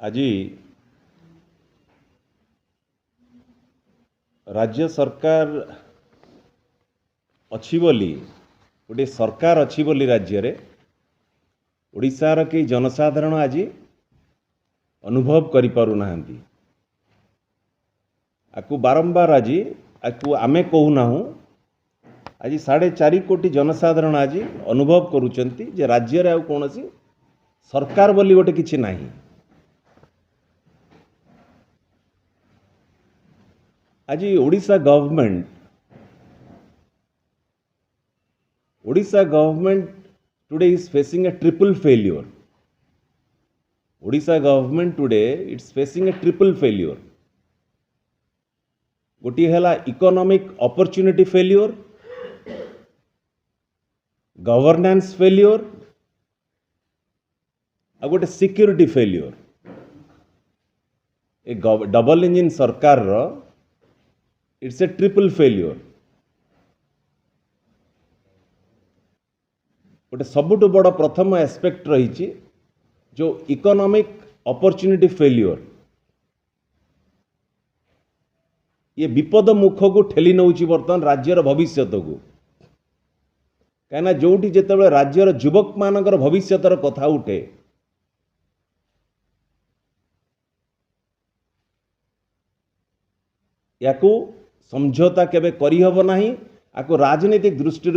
आज राज्य सरकार अच्छी बोली गोटे सरकार अच्छी बोली राज्य रे ओडिशार के जनसाधारण आज अनुभव करि पारु नाहंती। आकु बारंबार आज आकु आमे कहूना आज 4.5 कोटी जनसाधारण आज अनुभव करुचंती जे राज्य रे आउ कोनोसी सरकार बोली गोटे किछि नाही। आज Odisha government today is facing a triple failure. Odisha government today it's facing a triple failure. गोटी है economic opportunity failure, governance failure आ गोटे security failure. A double engine सरकार रो इट्स ए ट्रिपल फेल्योर। गोटे सबुठ बड़ प्रथम एस्पेक्ट रही जो इकोनॉमिक अपॉर्चुनिटी फेल्योर, ये विपद मुख को ठेली नौची बर्तमान राज्यर भविष्य को। कहीं जोटी जिते राज्यर युवक मानकर भविष्यर कथा उठे या समझौता केबे करी हबो नाही। आको राजनीतिक दृष्टि